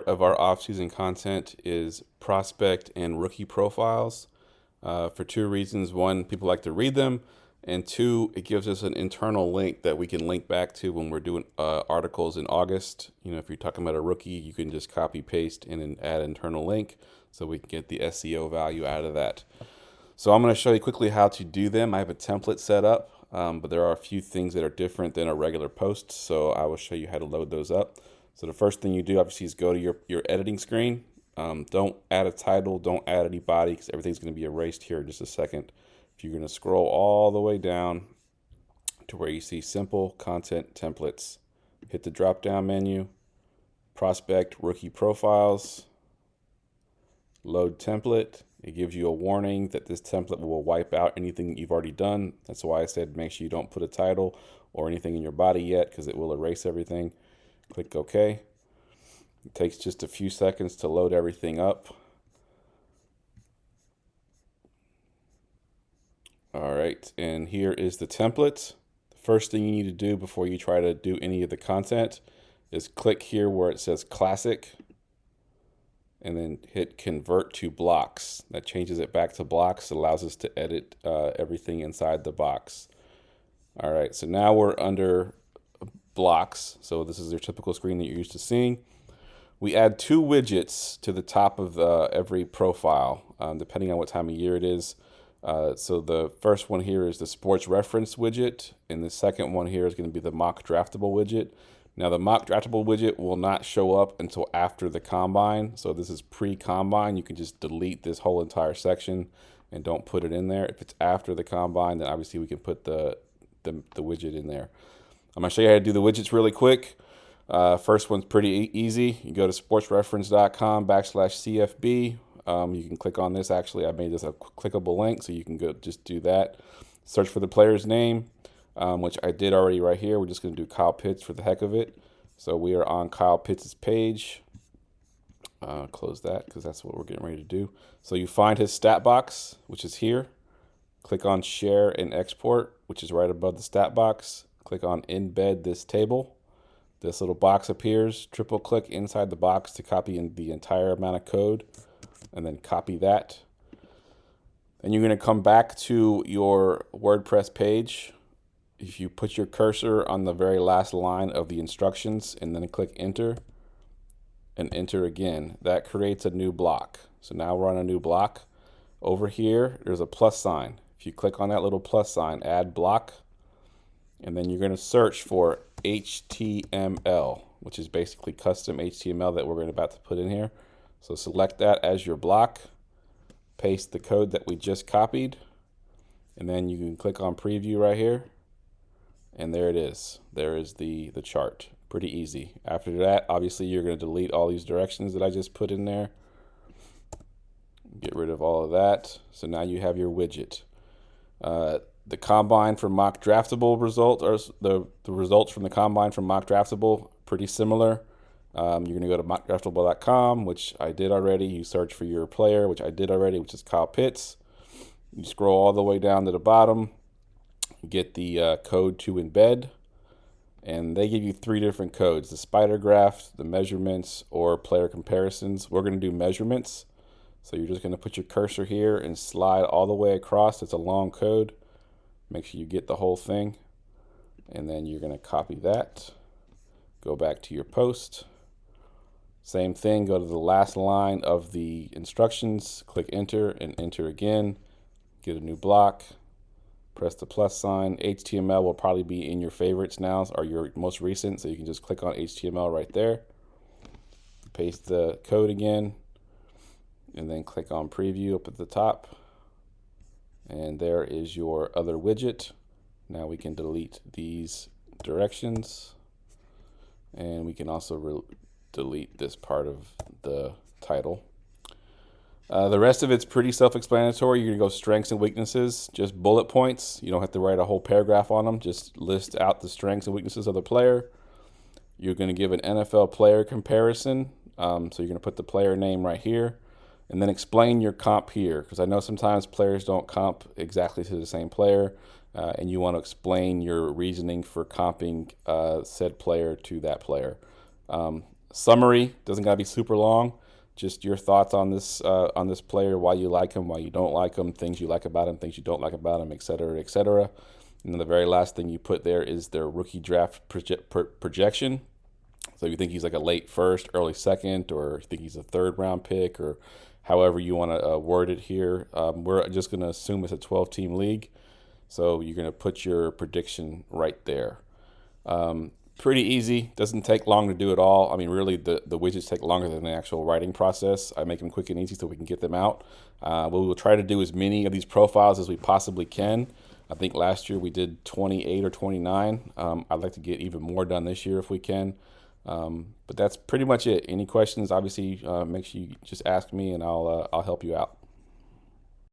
of our off-season content is prospect and rookie profiles for two reasons. One, people like to read them, and two, it gives us an internal link that we can link back to when we're doing articles in August. You know, if you're talking about a rookie, you can just copy paste and then add an internal link so we can get the SEO value out of that. So I'm going to show you quickly how to do them. I have a template set up, but there are a few things that are different than a regular post. So I will show you how to load those up. So the first thing you do obviously is go to your editing screen. Don't add a title, don't add any body because everything's going to be erased here in just a second. If you're going to scroll all the way down to where you see simple content templates, hit the drop down menu, prospect rookie profiles, load template. It gives you a warning that this template will wipe out anything that you've already done. That's why I said make sure you don't put a title or anything in your body yet because it will erase everything. Click OK. It takes just a few seconds to load everything up. All right, and here is the template. The first thing you need to do before you try to do any of the content is click here where it says classic and then hit convert to blocks. That changes it back to blocks. It allows us to edit everything inside the box. All right, so now we're under blocks. So this is your typical screen that you're used to seeing. We add two widgets to the top of every profile, depending on what time of year it is. So the first one here is the sports reference widget, and the second one here is going to be the mock draftable widget. Now the mock draftable widget will not show up until after the combine. So this is pre-combine. You can just delete this whole entire section and don't put it in there. If it's after the combine, then obviously we can put the widget in there. I'm going to show you how to do the widgets really quick. First one's pretty easy. You go to sportsreference.com/CFB. You can click on this. Actually, I made this a clickable link, so you can go just do that. Search for the player's name, which I did already right here. We're just going to do Kyle Pitts for the heck of it. So we are on Kyle Pitts' page. Close that because that's what we're getting ready to do. So you find his stat box, which is here. Click on Share and Export, which is right above the stat box. Click on Embed this table. This little box appears. Triple click inside the box to copy in the entire amount of code, and then copy that. And you're going to come back to your WordPress page. If you put your cursor on the very last line of the instructions and then click enter and enter again, that creates a new block. So now we're on a new block. Over here, there's a plus sign. If you click on that little plus sign, add block, and then you're going to search for HTML, which is basically custom HTML that we're about to put in here. So select that as your block, paste the code that we just copied, and then you can click on preview right here, and there it is. There is the chart. Pretty easy. After that, obviously, you're going to delete all these directions that I just put in there. Get rid of all of that. So now you have your widget. The combine for mock draftable result, or the results from the combine from mock draftable, pretty similar. You're going to go to mockdraftable.com, which I did already. You search for your player, which I did already, which is Kyle Pitts. You scroll all the way down to the bottom, get the code to embed, and they give you three different codes: the spider graph, the measurements, or player comparisons. We're going to do measurements. So you're just going to put your cursor here and slide all the way across. It's a long code. Make sure you get the whole thing. And then you're going to copy that. Go back to your post. Same thing, go to the last line of the instructions, click enter and enter again. Get a new block. Press the plus sign. HTML will probably be in your favorites now, or your most recent, so you can just click on HTML right there. Paste the code again. And then click on preview up at the top. And there is your other widget. Now we can delete these directions. And we can also delete this part of the title. The rest of it's pretty self-explanatory. You're going to go strengths and weaknesses, just bullet points. You don't have to write a whole paragraph on them. Just list out the strengths and weaknesses of the player. You're going to give an NFL player comparison. So you're going to put the player name right here. And then explain your comp here, because I know sometimes players don't comp exactly to the same player, and you want to explain your reasoning for comping said player to that player. Summary doesn't gotta be super long. Just your thoughts on this player, why you like him, why you don't like him, things you like about him, things you don't like about him, et cetera, et cetera. And then the very last thing you put there is their rookie draft projection. So you think he's like a late first, early second, or you think he's a third round pick, or however you want to word it here. We're just going to assume it's a 12-team league. So you're going to put your prediction right there. Pretty easy. Doesn't take long to do it all. I mean, really, the widgets take longer than the actual writing process. I make them quick and easy so we can get them out. What we will try to do as many of these profiles as we possibly can. I think last year we did 28 or 29. I'd like to get even more done this year if we can. But that's pretty much it. Any questions, obviously, make sure you just ask me and I'll help you out.